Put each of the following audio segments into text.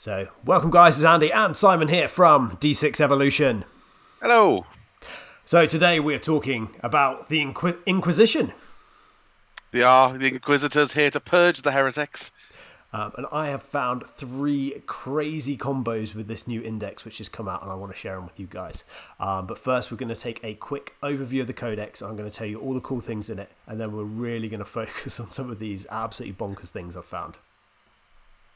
So, welcome guys, it's Andy and Simon here from D6 Evolution. Hello. So today we're talking about the Inquisition. They are the Inquisitors here to purge the heretics. And I have found 3 crazy combos with this new index which has come out, and I want to share them with you guys. But first we're going to take a quick overview of the codex. I'm going to tell you all the cool things in it, and then we're really going to focus on some of these absolutely bonkers things I've found.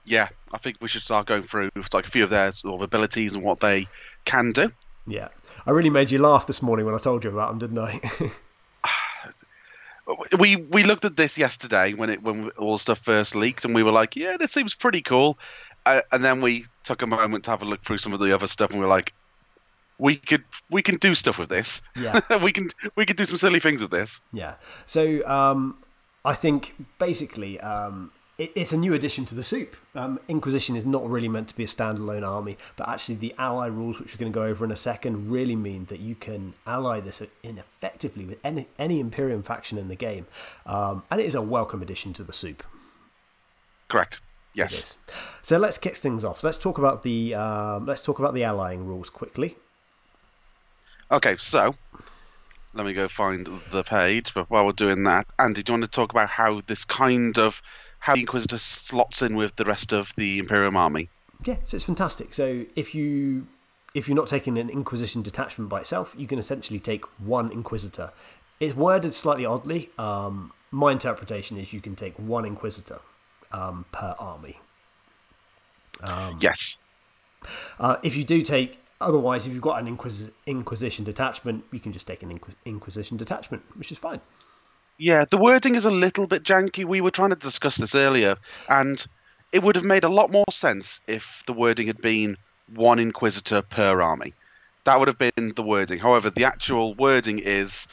Yeah, I think we should start going through like a few of their sort of abilities and what they can do. Yeah, I really made you laugh this morning when I told you about them, didn't I? We looked at this yesterday when all the stuff first leaked, and we were like, yeah, this seems pretty cool. And then we took a moment to have a look through some of the other stuff, and we were like, we can do stuff with this. Yeah, we can do some silly things with this. Yeah. So I think basically it's a new addition to the soup. Inquisition is not really meant to be a standalone army, but actually the ally rules, which we're going to go over in a second, really mean that you can ally this in effectively with any Imperium faction in the game, and it is a welcome addition to the soup. Correct. Yes. It is. So let's kick things off. Let's talk about the allying rules quickly. Okay, so let me go find the page. But while we're doing that, Andy, do you want to talk about how the Inquisitor slots in with the rest of the Imperium army? Yeah, so it's fantastic. So if you're not taking an Inquisition detachment by itself, you can essentially take 1 Inquisitor. It's worded slightly oddly. My interpretation is you can take 1 Inquisitor per army. Yes. If you do take, otherwise, if you've got an Inquisition detachment, you can just take an Inquisition detachment, which is fine. Yeah, the wording is a little bit janky. We were trying to discuss this earlier, and it would have made a lot more sense if the wording had been 1 Inquisitor per army. That would have been the wording. However, the actual wording is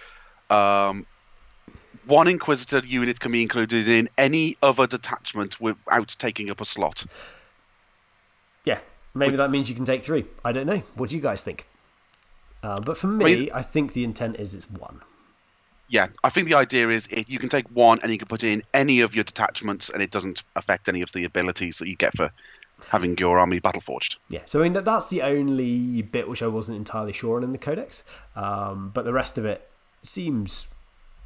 1 Inquisitor unit can be included in any other detachment without taking up a slot. Yeah, maybe that means you can take 3. I don't know. What do you guys think? But for me, I think the intent is it's 1. Yeah, I think the idea is you can take 1 and you can put it in any of your detachments, and it doesn't affect any of the abilities that you get for having your army battle-forged. Yeah, so I mean, that's the only bit which I wasn't entirely sure on in the codex. But the rest of it seems,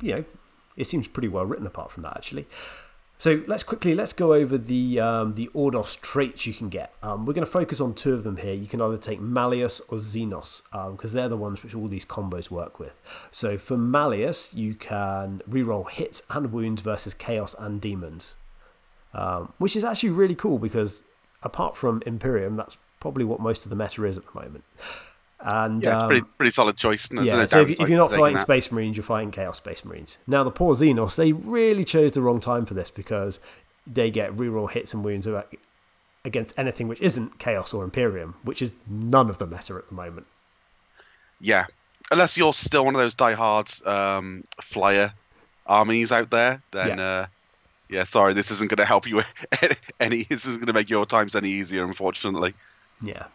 it seems pretty well written apart from that, actually. So let's go over the Ordos traits you can get. We're going to focus on 2 of them here. You can either take Malleus or Xenos, because they're the ones which all these combos work with. So for Malleus, you can reroll hits and wounds versus Chaos and Demons, which is actually really cool because apart from Imperium, that's probably what most of the meta is at the moment. And yeah, pretty solid choice. Yeah, so if you're not fighting Space Marines, you're fighting Chaos Space Marines. Now, the poor Xenos, they really chose the wrong time for this because they get reroll hits and wounds against anything which isn't Chaos or Imperium, which is none of the meta at the moment. Yeah, unless you're still one of those diehard flyer armies out there, then yeah, sorry, this isn't going to help you any. This isn't going to make your times any easier, unfortunately. Yeah.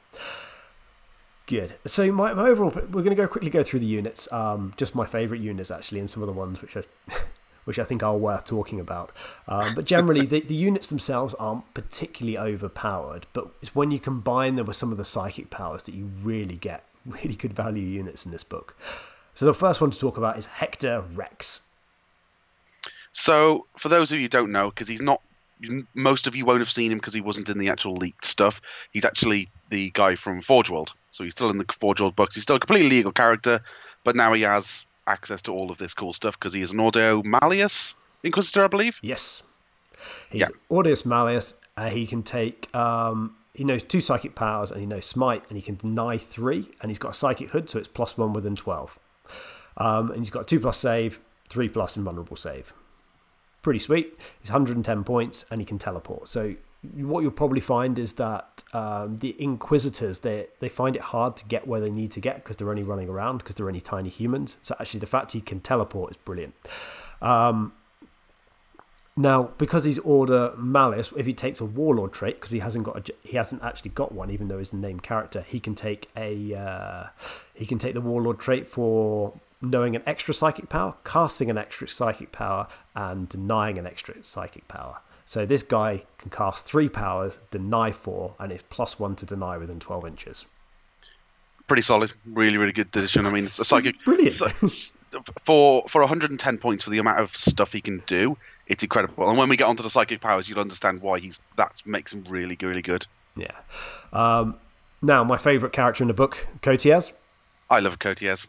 Good. So my overall, we're going to quickly go through the units. Just my favourite units actually, and some of the ones which I think are worth talking about. But generally, the units themselves aren't particularly overpowered, but it's when you combine them with some of the psychic powers that you really get really good value units in this book. So the first one to talk about is Hector Rex. So for those of you who don't know, because he's not. Most of you won't have seen him because he wasn't in the actual leaked stuff. He's actually the guy from Forge World. So he's still in the Forge World books. He's still a completely legal character, but now he has access to all of this cool stuff because he is an Ordo Malleus Inquisitor, I believe. Yes. He's Ordos Malleus. He can take... he knows 2 psychic powers, and he knows Smite, and he can deny 3, and he's got a psychic hood, so it's +1 within 12. And he's got 2+ save, 3+ invulnerable save. Pretty sweet. He's 110 points and he can teleport. So what you'll probably find is that the Inquisitors, they find it hard to get where they need to get because they're only running around because they're only tiny humans. So actually the fact he can teleport is brilliant. Now, because he's Order Malleus, if he takes a Warlord trait, because he hasn't actually got one, even though he's a named character, he can take the Warlord trait for knowing an extra psychic power, casting an extra psychic power, and denying an extra psychic power. So this guy can cast 3 powers, deny 4, and it's +1 to deny within 12 inches. Pretty solid, really, really good addition. I mean, the psychic Brilliant. for 110 points for the amount of stuff he can do, it's incredible. And when we get onto the psychic powers, you'll understand why that makes him really, really good. Yeah. Now, my favourite character in the book, Koteas. I love Koteas.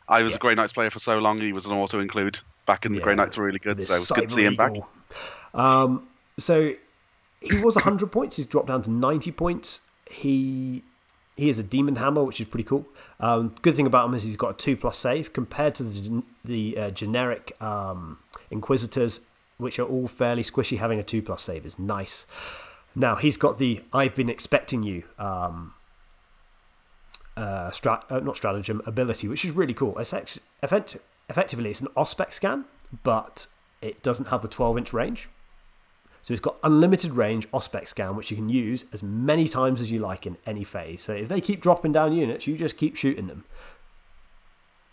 I was a Grey Knights player for so long. He was an auto-include back in the Grey Knights were really good, so it's good to see him back. So he was 100 points. He's dropped down to 90 points. He is a Demon Hammer, which is pretty cool. Good thing about him is he's got a 2+ save compared to the generic Inquisitors, which are all fairly squishy. Having a 2+ save is nice. Now he's got the I've been expecting you not stratagem ability, which is really cool. It's effectively it's an Auspex scan, but it doesn't have the 12-inch range. So it's got unlimited range Auspex scan, which you can use as many times as you like in any phase. So if they keep dropping down units, you just keep shooting them.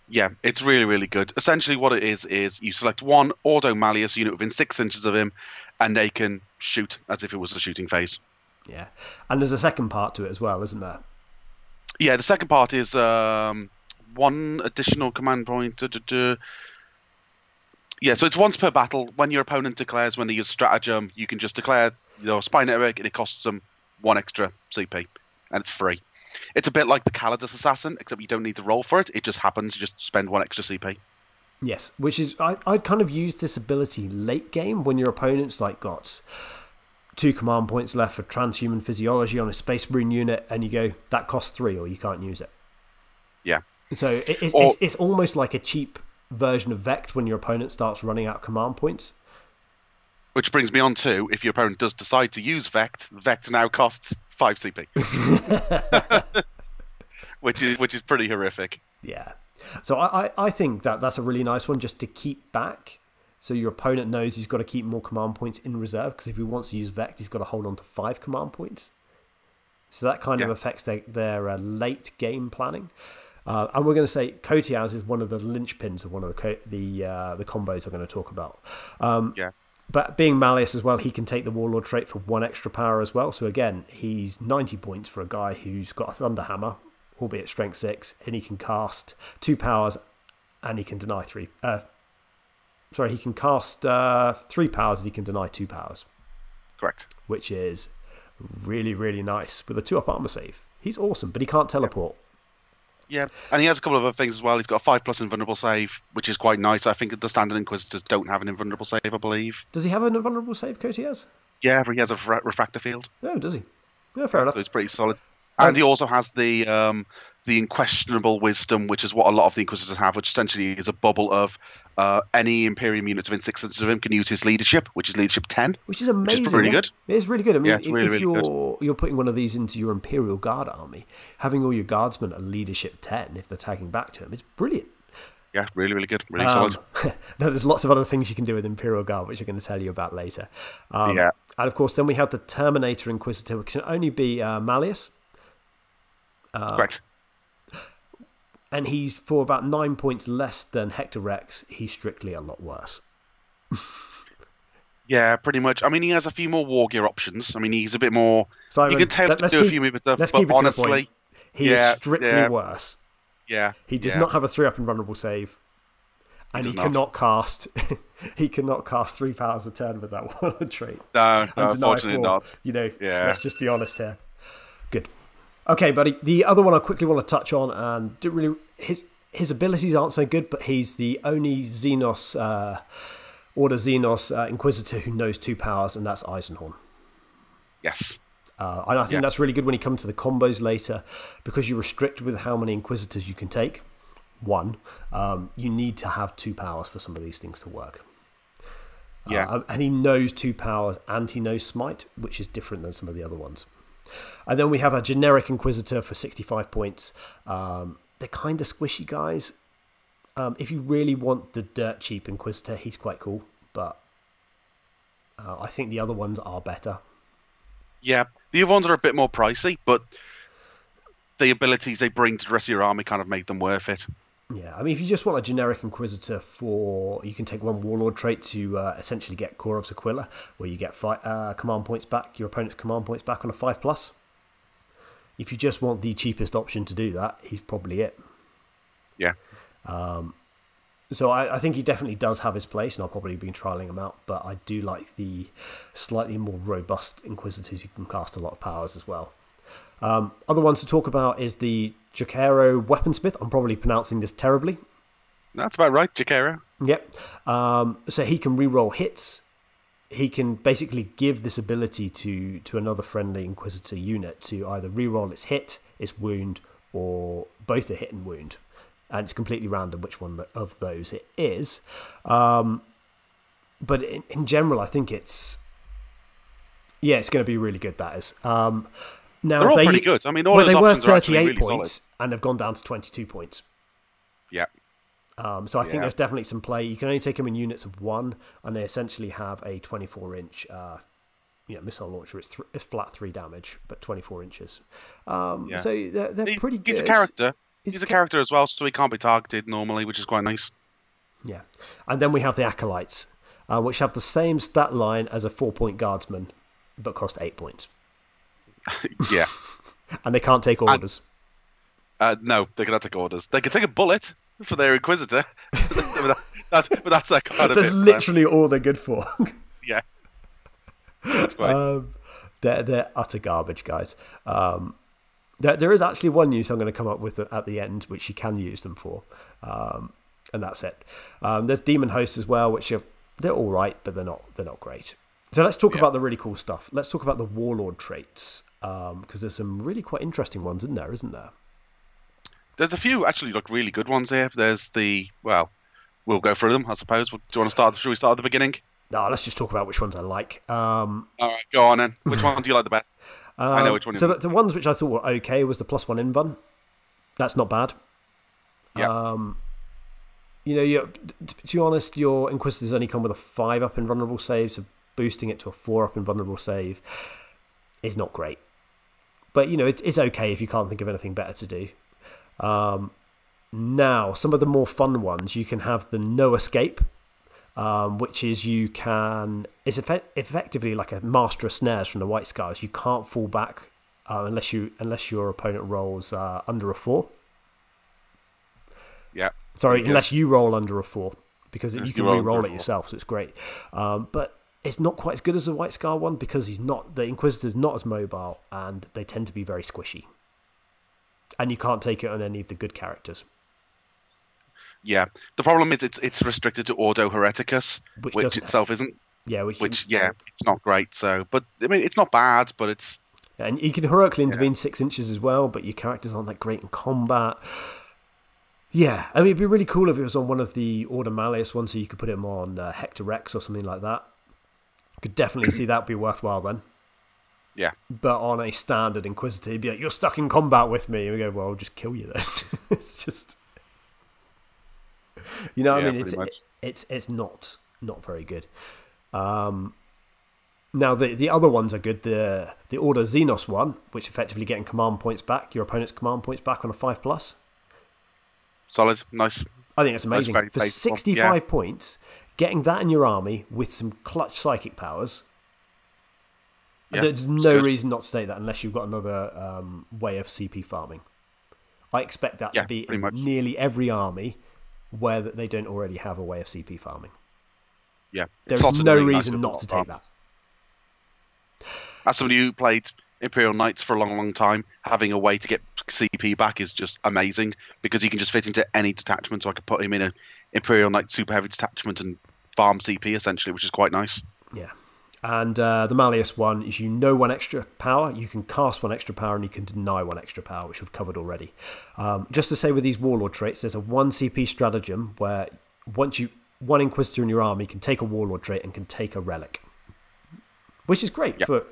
Yeah, it's really, really good. Essentially what it is you select one Ordo Malleus unit within 6 inches of him, and they can shoot as if it was a shooting phase. Yeah, and there's a second part to it as well, isn't there? Yeah, the second part is one additional command point. Yeah, so it's once per battle. When your opponent declares when they use stratagem, you can just declare your spy network, and it costs them 1 extra CP, and it's free. It's a bit like the Calidus Assassin, except you don't need to roll for it. It just happens. You just spend 1 extra CP. Yes, which is I'd kind of used this ability late game when your opponent's like got 2 command points left for transhuman physiology on a Space Marine unit, and you go, that costs 3, or you can't use it. Yeah. So it's almost like a cheap version of Vect when your opponent starts running out command points. Which brings me on to, if your opponent does decide to use Vect now costs 5 CP. which is pretty horrific. Yeah. So I think that's a really nice one just to keep back. So your opponent knows he's got to keep more command points in reserve, because if he wants to use Vect, he's got to hold on to 5 command points. So that kind of affects their late game planning. And we're going to say Koteas is one of the linchpins of one of the combos we're going to talk about. But being Malleus as well, he can take the Warlord trait for 1 extra power as well. So again, he's 90 points for a guy who's got a Thunder Hammer, albeit strength 6, and he can cast 2 powers, and he can deny 3. He can cast 3 powers, and he can deny 2 powers. Correct. Which is really, really nice with a 2-up armor save. He's awesome, but he can't teleport. Yeah, and he has a couple of other things as well. He's got a 5+ invulnerable save, which is quite nice. I think the standard Inquisitors don't have an invulnerable save, I believe. Does he have an invulnerable save, Koteas? Yeah, he has a refractor field. Oh, does he? Yeah, fair enough. So it's pretty solid. And he also has the unquestionable wisdom, which is what a lot of the Inquisitors have, which essentially is a bubble of any Imperium units within 6 inches of him can use his leadership, which is leadership 10. Which is amazing. Which is really good. It is really good. I mean, if you're putting one of these into your Imperial Guard army, having all your guardsmen at leadership 10, if they're tagging back to him, it's brilliant. Yeah, really, really good. Really solid. There's lots of other things you can do with Imperial Guard, which I'm going to tell you about later. And of course, then we have the Terminator Inquisitor, which can only be Malleus. Correct. And he's for about 9 points less than Hector Rex. He's strictly a lot worse. Yeah, pretty much. I mean, he has a few more war gear options. I mean, he's a bit more. Simon, you can tell him to do a few moves stuff, let's but keep it honestly, to the point. He is strictly worse. Yeah. He does not have a 3-up invulnerable save, and he cannot cast. He cannot cast 3 powers a turn with that Warlord trait. No, unfortunately not. Let's just be honest here. Good. Okay, buddy. The other one I quickly want to touch on, and his abilities aren't so good, but he's the only Xenos, Order Xenos Inquisitor who knows 2 powers, and that's Eisenhorn. Yes. And I think that's really good when you come to the combos later, because you're restricted with how many Inquisitors you can take. 1, you need to have 2 powers for some of these things to work. And he knows 2 powers, and he knows Smite, which is different than some of the other ones. And then we have a generic Inquisitor for 65 points. They're kind of squishy guys. If you really want the dirt cheap Inquisitor, he's quite cool, but I think the other ones are better. Yeah, the other ones are a bit more pricey, but the abilities they bring to the rest of your army kind of make them worth it. Yeah, I mean, if you just want a generic Inquisitor you can take one Warlord trait to essentially get Core of Sequilla, where you get command points back, your opponent's command points back on a 5+. If you just want the cheapest option to do that, he's probably it. Yeah. So I think he definitely does have his place, and I'll probably be trialing him out, but I do like the slightly more robust Inquisitors who can cast a lot of powers as well. Other ones to talk about is the Jacaro Weaponsmith. I'm probably pronouncing this terribly. That's about right, Jacaro. Yep. So he can reroll hits. He can basically give this ability to another friendly Inquisitor unit to either reroll its hit, its wound, or both a hit and wound. And it's completely random which one of those it is. But in general, I think it's going to be really good, that is. Now, they're all pretty good. I mean, all they were 38 really points solid. and have gone down to 22 points. Yeah. So I think there's definitely some play. You can only take them in units of 1, and they essentially have a 24-inch missile launcher. It's flat 3 damage, but 24 inches. So they're pretty good. He's a character. He's a character as well, so he can't be targeted normally, which is quite nice. Yeah. And then we have the Acolytes, which have the same stat line as a 4-point Guardsman, but cost 8 points. Yeah. And they can't take orders. No, they cannot take orders. They can take a bullet for their Inquisitor, but that's their kind of. That's literally all they're good for. Yeah. That's great. They're utter garbage, guys. There is actually one use I'm going to come up with at the end, which you can use them for, and that's it. There's Demon Hosts as well, which they're all right, but they're not great. So let's talk about the really cool stuff. Let's talk about the Warlord traits, because there's some really quite interesting ones in there, isn't there? There's a few actually really good ones here. There's we'll go through them, I suppose. Do you want to start? Should we start at the beginning? No, let's just talk about which ones I like. All right, go on then. Which one do you like the best? I know which one. So the ones which I thought were okay was the +1 invuln. That's not bad. Yeah. To be honest, your Inquisitors only come with a 5-up invulnerable save, so boosting it to a 4-up invulnerable save is not great. But it's okay if you can't think of anything better to do. Now, some of the more fun ones, you can have the No Escape, which is it's effectively like a Master of Snares from the White Scars. You can't fall back unless your opponent rolls under a 4. Yeah. Sorry, unless you roll under a 4, because you can re-roll it yourself, so it's great. But it's not quite as good as the White Scar one because the Inquisitor's not as mobile, and they tend to be very squishy. And you can't take it on any of the good characters. Yeah, the problem is it's restricted to Ordo Hereticus, which itself isn't. Yeah, it's not great. So, but I mean, it's not bad, but it's. And you can heroically intervene 6 inches as well, but your characters aren't that great in combat. Yeah, I mean, it'd be really cool if it was on one of the Order Malleus ones, so you could put him on Hector Rex or something like that. Could definitely see that be worthwhile then. Yeah. But on a standard Inquisitor, he'd be like, "You're stuck in combat with me," and we go, "Well, I'll just kill you then." It's just, I mean, it's not very good. Now the other ones are good. The Order Xenos one, which effectively getting command points back, your opponent's command points back on a 5+. Solid, nice. I think that's amazing. For 65 points, getting that in your army with some clutch psychic powers. Yeah, there's no reason not to take that unless you've got another way of CP farming. I expect that to be in nearly every army where they don't already have a way of CP farming. Yeah, there's no reason not to take that. As somebody who played Imperial Knights for a long, long time, having a way to get CP back is just amazing because he can just fit into any detachment. So I could put him in an Imperial Knight super heavy detachment and farm CP essentially, which is quite nice. Yeah. And the Malleus one is 1 extra power. You can cast 1 extra power and you can deny 1 extra power, which we've covered already. Just to say with these Warlord traits, there's a 1 CP stratagem where one Inquisitor in your army can take a Warlord trait and can take a relic, which is great. Yep. For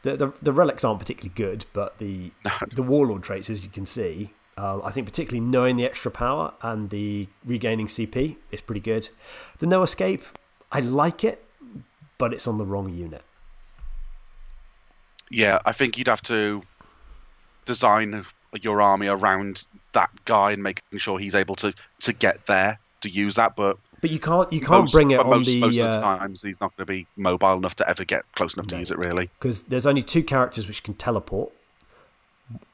the relics aren't particularly good, but the Warlord traits, as you can see, I think particularly knowing the extra power and the regaining CP is pretty good. The No Escape, I like it, but it's on the wrong unit. Yeah, I think you'd have to design your army around that guy and making sure he's able to get there to use that. But you can't bring it on most the of the times he's not going to be mobile enough to ever get close enough to use it, really. Because there's only 2 characters which can teleport,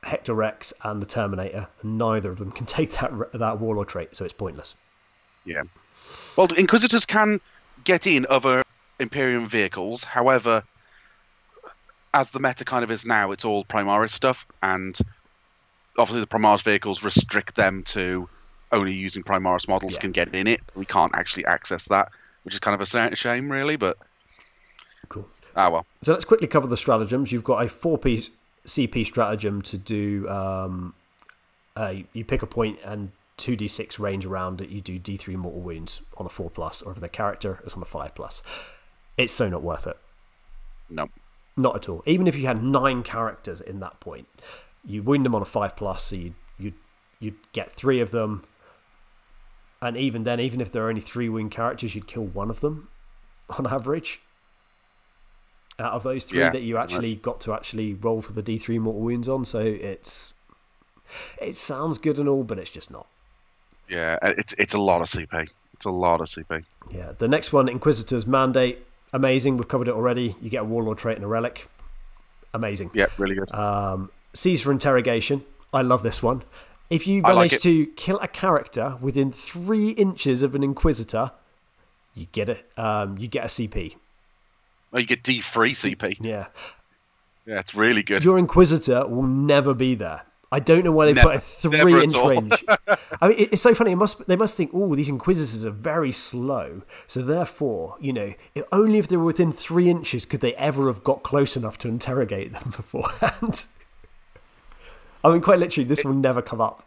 Hector Rex and the Terminator, and neither of them can take that Warlord trait, so it's pointless. Yeah. Well, the Inquisitors can get in other Imperium vehicles. However, as the meta kind of is now, it's all Primaris stuff, and obviously the Primaris vehicles restrict them to only using Primaris models can get in it. We can't actually access that, which is kind of a shame, really, but... Cool. Well. So let's quickly cover the stratagems. You've got a 4-piece CP stratagem to do... you pick a point and 2d6 range around it. You do d3 mortal wounds on a 4+, or if the character is on a 5+. It's so not worth it. No. Not at all. Even if you had 9 characters in that point, you wound them on a 5+, so you'd get 3 of them. And even then, even if there are only 3 wound characters, you'd kill 1 of them on average. Out of those 3 that you actually got to actually roll for the d3 mortal wounds on. So it sounds good and all, but it's just not. Yeah, it's a lot of CP. It's a lot of CP. Yeah, the next one, Inquisitor's Mandate. Amazing. We've covered it already. You get a Warlord trait and a relic. Amazing. Yeah, really good. Seize for Interrogation. I love this one. If you manage to kill a character within 3 inches of an Inquisitor, you get a CP. Oh, you get D3 CP. Yeah. Yeah, it's really good. Your Inquisitor will never be there. I don't know why they put a 3-inch range. I mean, it's so funny. They must think, oh, these Inquisitors are very slow. So therefore, only if they were within 3 inches could they ever have got close enough to interrogate them beforehand. I mean, quite literally, this will never come up.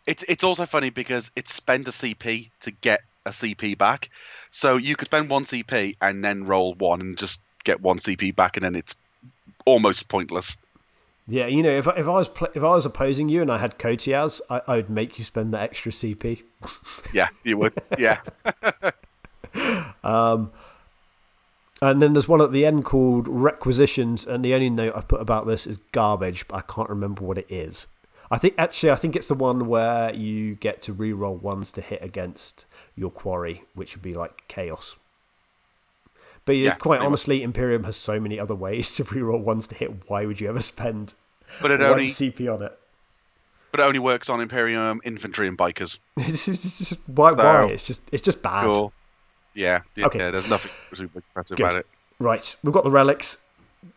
It's also funny because it's spend a CP to get a CP back. So you could spend 1 CP and then roll 1 and just get 1 CP back, and then it's almost pointless. Yeah, if I was opposing you and I had Koteas, I would make you spend the extra CP. Yeah, you would. Yeah. And then there's one at the end called Requisitions, and the only note I've put about this is garbage, but I can't remember what it is. I think it's the one where you get to reroll 1s to hit against your quarry, which would be like chaos. But quite honestly, Imperium has so many other ways to reroll 1s to hit. Why would you ever spend 1 CP on it? But it only works on Imperium infantry and bikers. Why? It's just bad. Cool. Yeah. Okay. Yeah, there's nothing super impressive about it. Right, we've got the relics.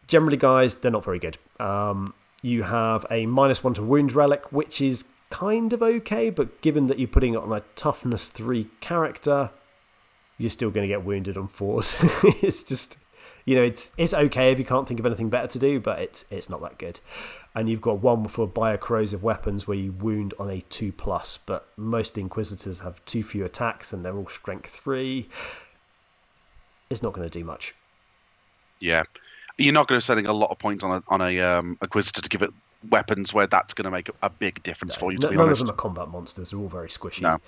Generally, guys, they're not very good. You have a -1 to wound relic, which is kind of okay, but given that you're putting it on a toughness 3 character, you're still going to get wounded on 4s. It's just, it's okay if you can't think of anything better to do, but it's not that good. And you've got 1 for biocorrosive weapons where you wound on a 2+, but most Inquisitors have 2 few attacks and they're all strength 3. It's not going to do much. Yeah. You're not going to be spending a lot of points on a Inquisitor to give it weapons where that's going to make a big difference for you, to be honest. None of them are combat monsters. They're all very squishy. No.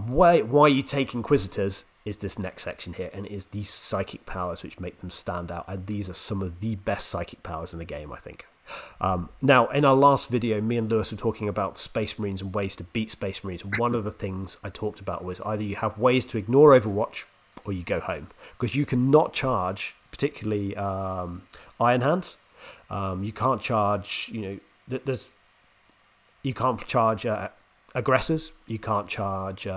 Why you take Inquisitors is this next section here, and it is these psychic powers which make them stand out, and these are some of the best psychic powers in the game, I think. Now, in our last video, me and Lewis were talking about Space Marines and ways to beat Space Marines, and one of the things I talked about was either you have ways to ignore Overwatch, or you go home, because you cannot charge, particularly Iron Hands. You can't charge, you can't charge aggressors. You can't charge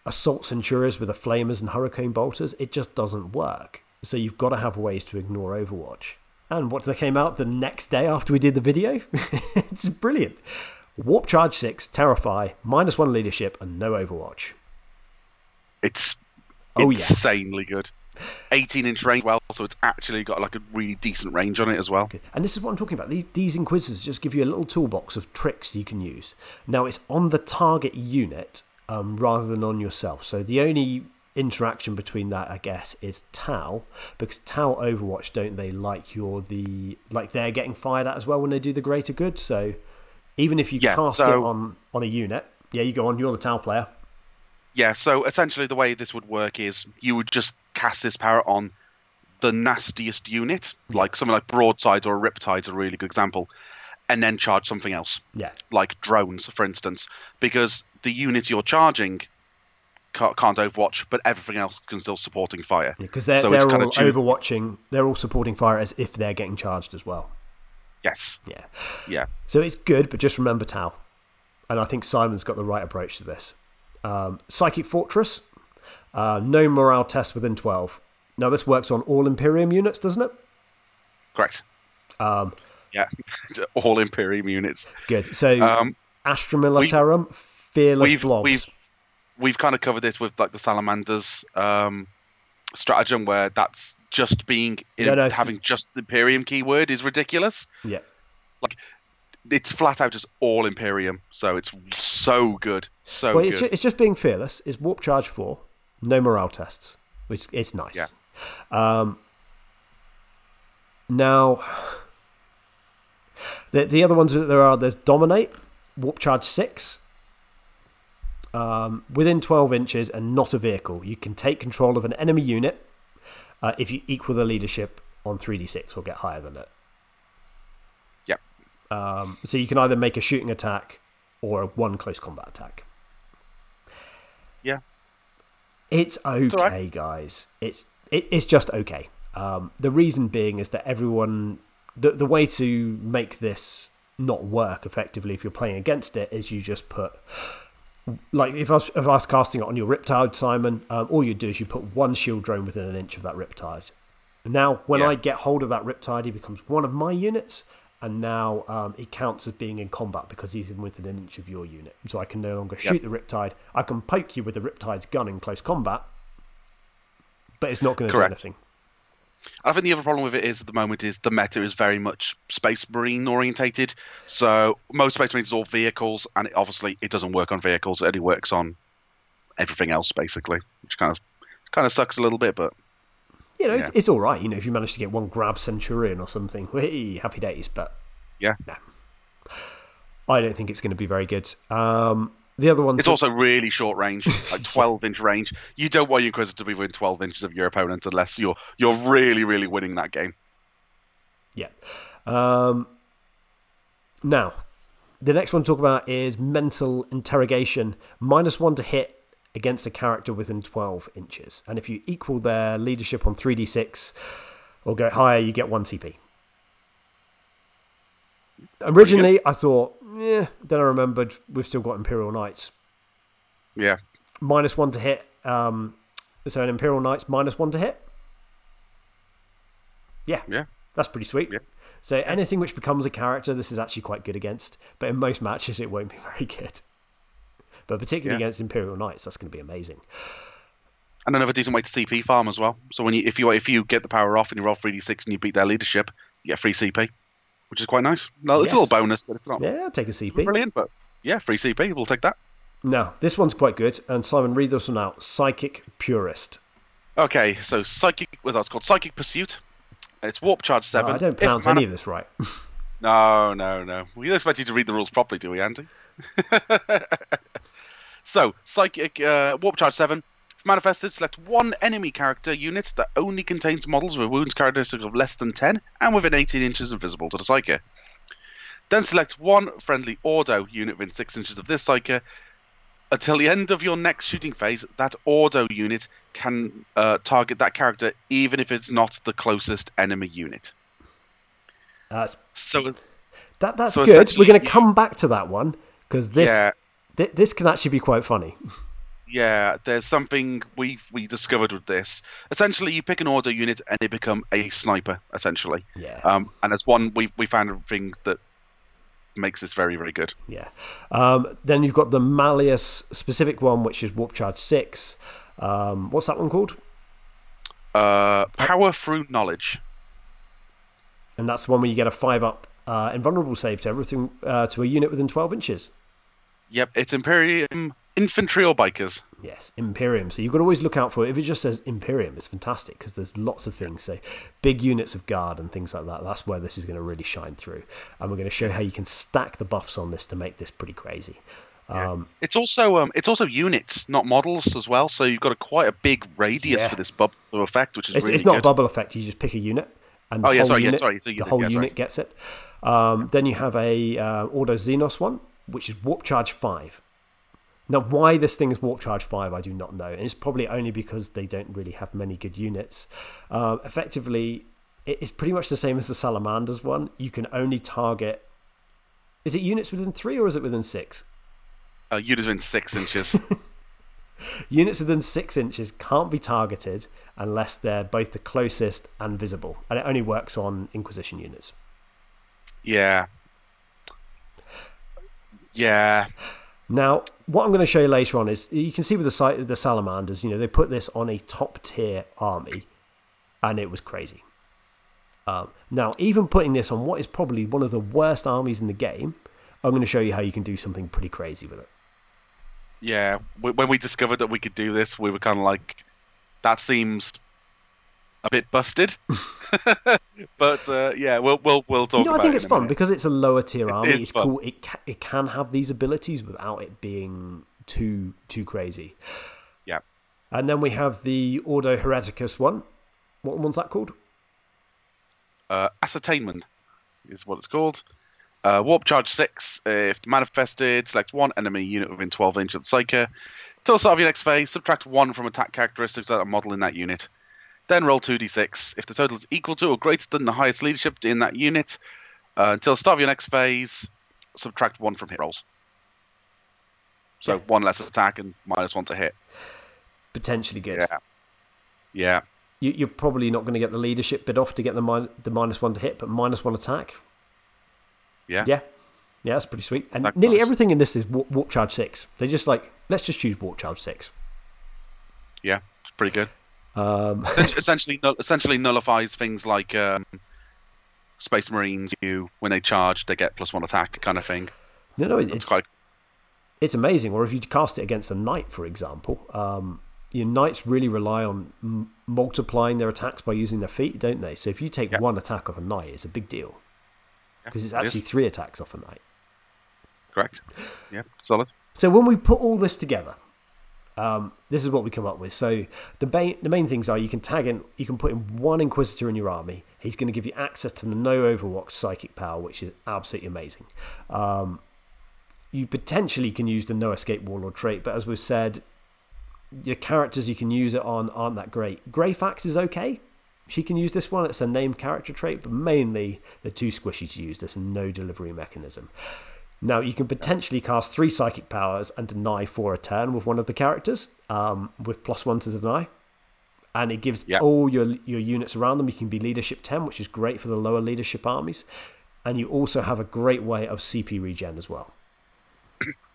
assault centurions with the flamers and hurricane bolters. It just doesn't work. So you've got to have ways to ignore Overwatch. And what came out the next day after we did the video? It's brilliant. Warp Charge 6, Terrify, -1 leadership, and no Overwatch. It's insanely good. 18-inch range, so it's actually got like a really decent range on it as well. Okay. And this is what I'm talking about. These Inquisitors just give you a little toolbox of tricks you can use. Now, it's on the target unit rather than on yourself. So the only interaction between that, I guess, is Tau, because Tau Overwatch, don't they, like they're getting fired at as well when they do the greater good. So even if you cast it on a unit, you go on, you're the Tau player. Yeah, so essentially the way this would work is you would just cast this power on the nastiest unit, like something like Broadsides or Riptide's a really good example. and then charge something else. Yeah. Like drones, for instance, because the unit you're charging can't Overwatch, but everything else can still supporting fire. Because they're all overwatching. They're all supporting fire as if they're getting charged as well. Yes. Yeah. Yeah. So it's good, but just remember Tau. And I think Simon's got the right approach to this. Psychic Fortress. No morale test within 12. Now, this works on all Imperium units, doesn't it? Correct. Yeah. All Imperium units. Good. So, Astra Militarum, Fearless Blobs. We've kind of covered this with like the Salamanders stratagem, where that's just having just the Imperium keyword is ridiculous. Yeah. Like, it's flat out just all Imperium, so it's so good. So well, good. It's just being fearless. It's Warp Charge 4, no morale tests, which it's nice. Yeah. Now, the other ones that there's Dominate, Warp Charge 6, within 12 inches and not a vehicle. You can take control of an enemy unit if you equal the leadership on 3d6 or get higher than it. Yep. So you can either make a shooting attack or a one close combat attack. Yeah. It's okay, it's all right. Guys. It's just okay. The reason being is that everyone... The way to make this not work effectively if you're playing against it is you just put... Like, if I was casting it on your Riptide, Simon, all you do is you put one shield drone within an inch of that Riptide. Now, when I get hold of that Riptide, he becomes one of my units, and now it counts as being in combat because he's within an inch of your unit. So I can no longer shoot the Riptide. I can poke you with the Riptide's gun in close combat, but it's not going to do anything. I think the other problem with it is at the moment is the meta is very much Space Marine orientated. So most Space Marines are all vehicles, and obviously it doesn't work on vehicles. It only works on everything else, basically, which kind of sucks a little bit. But you know, it's all right. You know, if you manage to get one Grab Centurion or something, hey, happy days. But yeah, nah, I don't think it's going to be very good. The other ones... It's also really short range, like 12-inch range. You don't want your Inquisitor to be within 12 inches of your opponent unless you're really, really winning that game. Yeah. Now, the next one to talk about is Mental Interrogation. -1 to hit against a character within 12 inches. And if you equal their leadership on 3d6 or go higher, you get 1 CP. Originally, I thought... then I remembered we've still got Imperial Knights. Yeah. -1 to hit. So an Imperial Knights -1 to hit. Yeah. Yeah. That's pretty sweet. Yeah. So anything which becomes a character, this is actually quite good against. But in most matches, it won't be very good. But particularly against Imperial Knights, that's going to be amazing. And another decent way to CP farm as well. So if you get the power off and you roll 3d6 and you beat their leadership, you get free CP. Which is quite nice. No, it's a little bonus, but it's not. Yeah, I'll take a CP. Brilliant, but yeah, free CP. We'll take that. Now, this one's quite good. And Simon, read this one out. Psychic Purist. Okay, so it's called Psychic Pursuit. It's Warp Charge 7. I don't pronounce any of this right. No. We don't expect you to read the rules properly, do we, Andy? So, Psychic Warp Charge 7. If manifested, select one enemy character unit that only contains models with wounds characteristics of less than 10 and within 18 inches invisible to the Psyker. Then select one friendly Ordo unit within 6 inches of this Psyker. Until the end of your next shooting phase, that Ordo unit can target that character even if it's not the closest enemy unit. That's good. We're going to come back to that one because this can actually be quite funny. Yeah, there's something we discovered with this. Essentially, you pick an Ordo unit and they become a sniper, essentially. Yeah. And it's one we found a thing that makes this very, very good. Yeah. Then you've got the Malleus specific one, which is Warp Charge 6. What's that one called? Power Through Knowledge. And that's the one where you get a 5-up invulnerable save to everything to a unit within 12 inches. Yep, it's Imperium Infantry or Bikers. Yes, Imperium. So you've got to always look out for it. If it just says Imperium, it's fantastic because there's lots of things. So big units of guard and things like that. That's where this is going to really shine through. And we're going to show how you can stack the buffs on this to make this pretty crazy. It's also units, not models as well. So you've got quite a big radius for this bubble effect, which is really It's not good. a bubble effect. You just pick a unit. and Oh, the yeah, whole sorry, unit, yeah, sorry. So the whole unit gets it. Then you have a Ordos Xenos one, which is Warp Charge 5. Now, why this thing is Warp Charge 5, I do not know. And it's probably only because they don't really have many good units. Effectively, it's pretty much the same as the Salamanders one. You can only target... Is it units within 3 or is it within 6? Units within 6 inches. Units within 6 inches can't be targeted unless they're both the closest and visible. And it only works on Inquisition units. Yeah. Yeah. Now, what I'm going to show you later on is, you can see with the Salamanders, they put this on a top tier army, and it was crazy. Now, even putting this on what is probably one of the worst armies in the game, I'm going to show you how you can do something pretty crazy with it. Yeah, when we discovered that we could do this, we were kind of like, that seems a bit busted. But yeah, we'll talk about it. I think it's fun because it's a lower tier army. It's fun. Cool. It can have these abilities without it being too crazy. Yeah. And then we have the Ordo Hereticus one. What one's that called? Ascertainment is what it's called. Warp Charge 6. If manifested, select one enemy unit within 12 inches of the Psyker. Till the start of your next phase, subtract 1 from attack characteristics that are modeled in that unit. Then roll 2d6. If the total is equal to or greater than the highest leadership in that unit, until the start of your next phase, subtract 1 from hit rolls. So 1 less attack and -1 to hit. Potentially good. Yeah. Yeah. You're probably not going to get the leadership bit off to get the -1 to hit, but -1 attack. Yeah. Yeah, that's pretty sweet. And That's nearly nice. everything in this is Warp Charge 6. They're just like, let's just choose Warp Charge 6. Yeah, it's pretty good. Essentially nullifies things like Space Marines. When they charge, they get +1 attack kind of thing. No, It's it's amazing. Or if you cast it against a knight, for example, your knights really rely on multiplying their attacks by using their feet, don't they? So if you take 1 attack off a knight, it's a big deal. Because it's actually 3 attacks off a knight. correct. Yeah, solid. So when we put all this together, this is what we come up with. So the main things are, you can put in 1 Inquisitor in your army. He's going to give you access to the no overwatch psychic power, which is absolutely amazing. You potentially can use the no escape warlord trait, but as we've said, your characters you can use it on aren't that great. Greyfax is okay. She can use this one. It's a named character trait, but mainly they're too squishy to use this and no delivery mechanism. Now, you can potentially cast 3 psychic powers and deny 4 a turn with one of the characters, with +1 to deny. And it gives all your units around them. You can be leadership 10, which is great for the lower leadership armies. And you also have a great way of CP regen as well.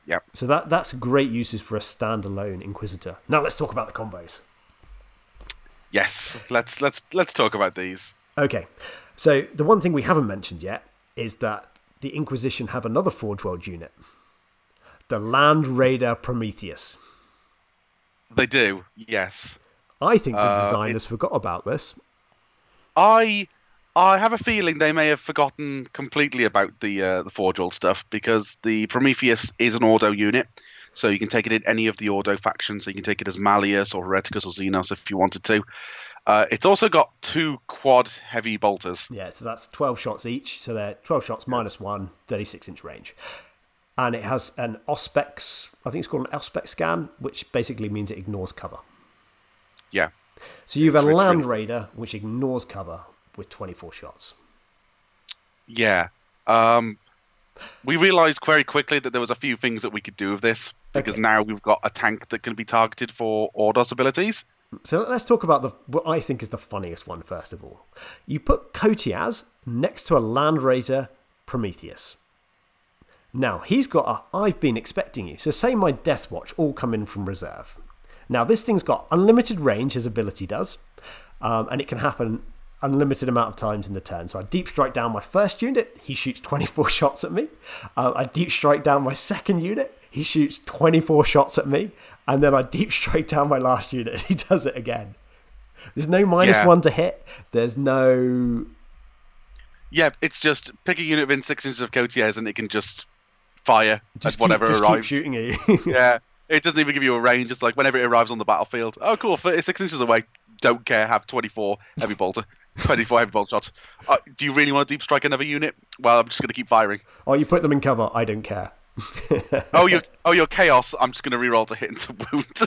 Yep. So that's great uses for a standalone Inquisitor. Now let's talk about the combos. Yes, let's talk about these. Okay, so the one thing we haven't mentioned yet is that the Inquisition have another Forge World unit, the Land Raider Prometheus. They do, yes. I think the designers forgot about this. I have a feeling they may have forgotten completely about the Forge World stuff, because the Prometheus is an Ordo unit, so you can take it in any of the Ordo factions. So you can take it as Malleus or Hereticus or Xenos if you wanted to. It's also got 2 quad heavy bolters. Yeah, so that's 12 shots each. So they're 12 shots -1, 36-inch range. And it has an Auspex, I think it's called an Auspex scan, which basically means it ignores cover. Yeah. So you have a Land Raider, which ignores cover with 24 shots. Yeah. We realised very quickly that there was a few things that we could do with this, because now we've got a tank that can be targeted for Ordos abilities. So let's talk about what I think is the funniest one first of all. You put Koteas next to a Land Raider Prometheus. Now, he's got a I've been expecting you. So say my Death Watch all come in from reserve. Now, this thing's got unlimited range, his ability does, and it can happen unlimited amount of times in the turn. So I deep strike down my first unit, he shoots 24 shots at me. I deep strike down my second unit, he shoots 24 shots at me. And then I deep strike down my last unit and he does it again. There's no -1 to hit. There's no... Yeah, it's just pick a unit within 6 inches of Koteas and it can just fire just at whatever keep arrives. Shooting at you. Yeah, it doesn't even give you a range. It's like whenever it arrives on the battlefield. Oh, cool, 36 inches away. Don't care, have 24 heavy bolter. 24 heavy bolt shots. Do you really want to deep strike another unit? Well, I'm just going to keep firing. Oh, you put them in cover. I don't care. You're chaos. I'm just going to reroll to hit into wound.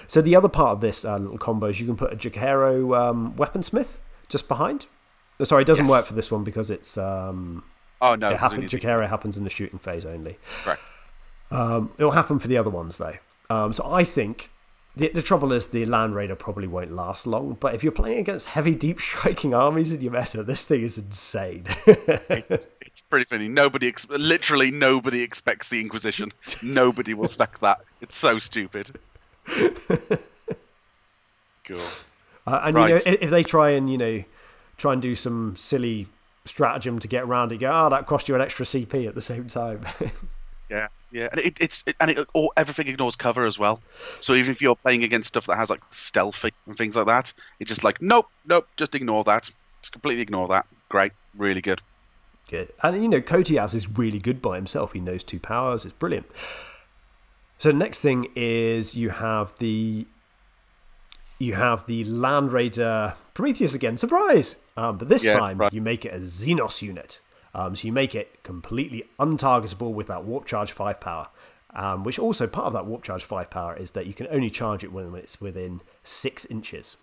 So the other part of this little combo is you can put a Jacaro weaponsmith just behind. Sorry, it doesn't work for this one because it's Jacaro happens in the shooting phase only. Right. It'll happen for the other ones though. So I think the trouble is the Land Raider probably won't last long, but if you're playing against heavy deep striking armies in your meta, this thing is insane. It's pretty funny. Literally nobody expects the Inquisition. Nobody will expect that. It's so stupid. Cool. And right. If they try and do some silly stratagem to get around it, that cost you an extra CP at the same time. Yeah, and everything ignores cover as well. So even if you're playing against stuff that has like stealthy and things like that, it's just like nope, just ignore that. Just completely ignore that. Great, really good. Good, and Koteas is really good by himself. He knows 2 powers. It's brilliant. So the next thing is you have the Land Raider Prometheus again. Surprise! But this time you make it a Xenos unit. So you make it completely untargetable with that Warp Charge 5 power. Which also, part of that Warp Charge 5 power is that you can only charge it when it's within 6 inches.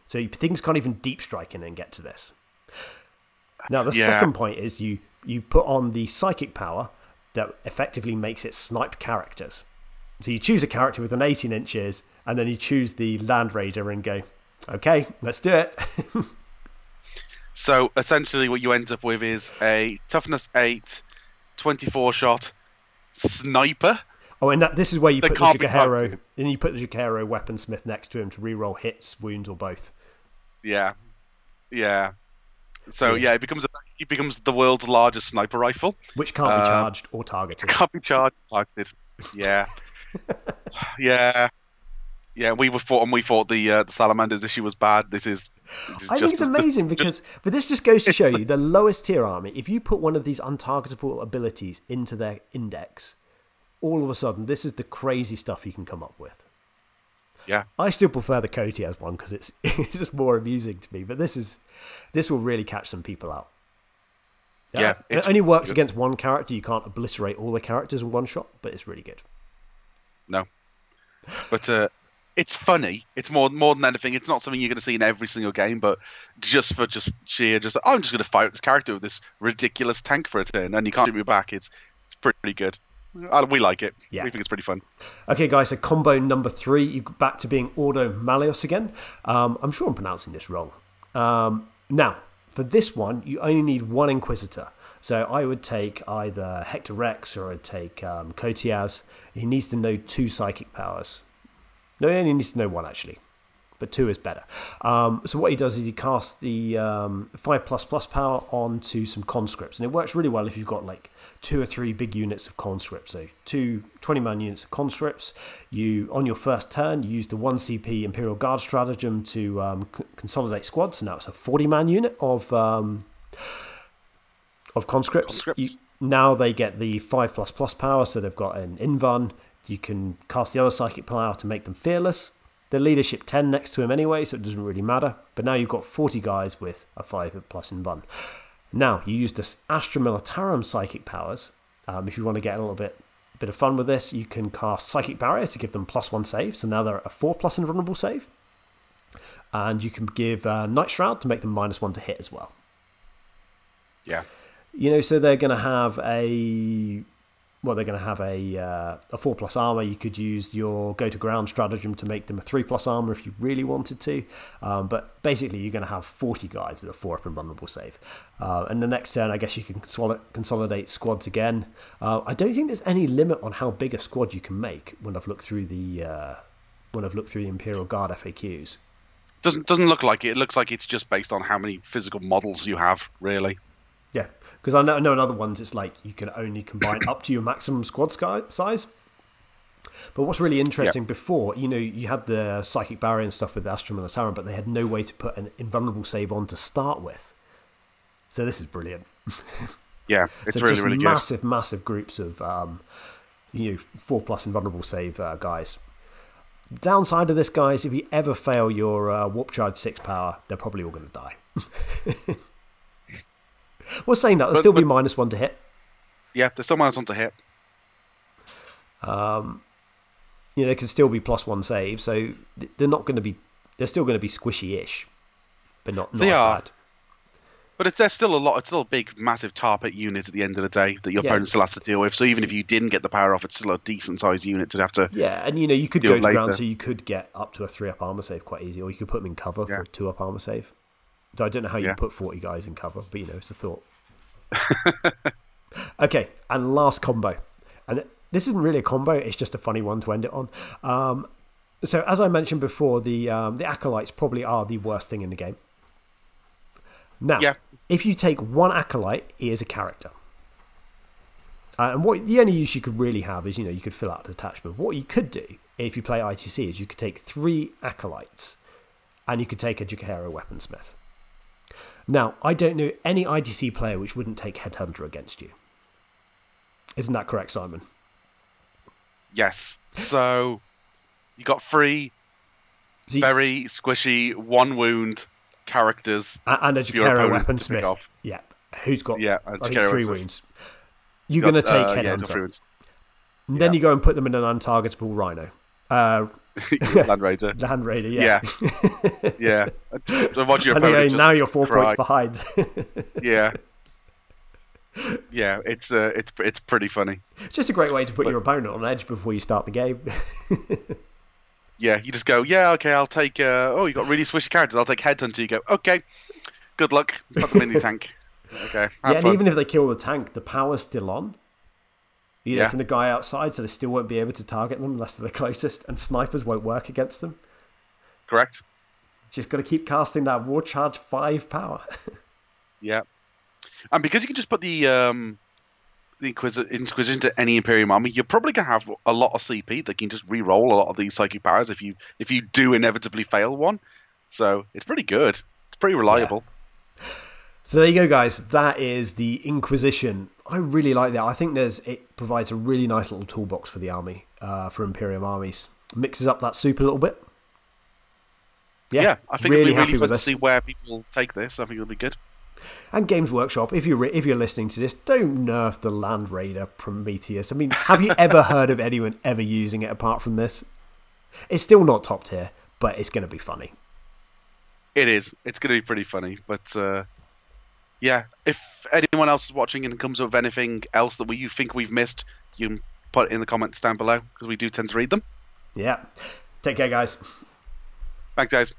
So things can't even deep strike in and get to this. Now, the second point is you put on the Psychic power that effectively makes it snipe characters. So you choose a character within 18 inches, and then you choose the Land Raider and go, okay, let's do it. So essentially what you end up with is a toughness 8, 24 shot sniper. Oh, and this is where you put the Jacaro, and you put the Jacaro weaponsmith next to him to reroll hits, wounds, or both. Yeah. So it becomes the world's largest sniper rifle, which can't be charged or targeted. Can't be charged or targeted. Yeah. Yeah, we thought the Salamanders issue was bad. I think it's amazing but this just goes to show you the lowest tier army. If you put one of these untargetable abilities into their index, all of a sudden this is the crazy stuff you can come up with. Yeah, I still prefer the Koteas one because it's just more amusing to me. But this will really catch some people out. Yeah, it only works against one character. You can't obliterate all the characters in one shot, but it's really good. No, but it's funny. It's more than anything. It's not something you're going to see in every single game, but I'm just going to fire at this character with this ridiculous tank for a turn, and you can't shoot me back. It's pretty good. We like it. Yeah. We think it's pretty fun. Okay, guys, so combo number 3, you go back to being Ordo Malleus again. I'm sure I'm pronouncing this wrong. Now, for this one, you only need 1 Inquisitor. So I would take either Hector Rex or I'd take Koteas. He needs to know 2 psychic powers. No, he only needs to know 1, actually. But 2 is better. So what he does is he casts the 5++ power onto some conscripts. And it works really well if you've got like 2 or 3 big units of conscripts. So 2 20-man units of conscripts. On your first turn, you use the 1 CP Imperial Guard stratagem to consolidate squads. So now it's a 40-man unit of conscripts. Now they get the 5++ power, so they've got an invuln. You can cast the other psychic power to make them fearless. The leadership 10 next to him anyway, so it doesn't really matter. But now you've got 40 guys with a 5+ invuln. Now you use the Astra Militarum psychic powers. If you want to get a little bit of fun with this, you can cast Psychic Barrier to give them +1 save. So now they're at a 4+ invulnerable save. And you can give Night Shroud to make them -1 to hit as well. Yeah. So they're going to have a 4+ armor. You could use your go to ground stratagem to make them a 3+ armor if you really wanted to. But basically, you're going to have 40 guys with a 4+ invulnerable save. And the next turn, I guess you can consolidate squads again. I don't think there's any limit on how big a squad you can make when I've looked through the Imperial Guard FAQs. Doesn't look like it. It looks like it's just based on how many physical models you have, really. Yeah, because I know in other ones it's like you can only combine up to your maximum squad size. But what's really interesting, before, you had the Psychic Barrier and stuff with the Astra Militarum, but they had no way to put an invulnerable save on to start with. So this is brilliant. Yeah, it's really good. Massive groups of 4+ invulnerable save guys. Downside of this, guys, if you ever fail your warp charge 6 power, they're probably all going to die. Well, saying that, they'll still be -1 to hit. Yeah, they're still -1 to hit. They can still be +1 save, so they're not going to be. They're still going to be squishy-ish, but not as bad. But there's still a lot. It's still a big, massive tarpet unit at the end of the day that your opponent still has to deal with. So even if you didn't get the power off, it's still a decent-sized unit to have to. Yeah, and you could go to ground, so you could get up to a 3-up armor save quite easy, or you could put them in cover for a 2-up armor save. So I don't know how you put 40 guys in cover, but it's a thought. Okay, and last combo, and this isn't really a combo; it's just a funny one to end it on. So as I mentioned before, the acolytes probably are the worst thing in the game. Now, if you take one acolyte, he is a character. And the only use you could really have is, you could fill out a detachment. What you could do, if you play ITC, is you could take 3 acolytes, and you could take a Jukahero weaponsmith. Now, I don't know any ITC player which wouldn't take Headhunter against you. Isn't that correct, Simon? Yes. So, you got 3 very squishy, 1 wound characters and a Jukahero weaponsmith. Yeah, who's got I think 3 wounds. You're going to take Headhunter. Then you go and put them in an untargetable Rhino. Land Raider. Land Raider, yeah. Yeah. So watch your opponent now you're 4 points behind. Yeah. Yeah, it's pretty funny. It's just a great way to put your opponent on edge before you start the game. Yeah, you just go, okay, I'll take, you got really swishy characters, I'll take Headhunter. You go, okay, good luck, put them in your tank. Okay, and even if they kill the tank, the power's still on. From the guy outside, so they still won't be able to target them unless they're the closest, and snipers won't work against them. Correct. Just got to keep casting that War Charge 5 power. Yeah. And because you can just put the Inquisition to any Imperial army, you're probably going to have a lot of CP that can just re-roll a lot of these psychic powers if you do inevitably fail one. So it's pretty good. It's pretty reliable. Yeah. So there you go, guys. That is the Inquisition. I really like that. I think it provides a really nice little toolbox for the army, for Imperial armies. Mixes up that soup a little bit. Yeah, I think it'll be really fun to see where people take this. I think it'll be good. And Games Workshop, if you're listening to this, don't nerf the Land Raider Prometheus. I mean, have you ever heard of anyone ever using it apart from this? It's still not top tier, but it's going to be funny. It is. It's going to be pretty funny. But yeah, if anyone else is watching and comes up with anything else that you think we've missed, you can put it in the comments down below because we do tend to read them. Yeah. Take care, guys. Thanks, guys.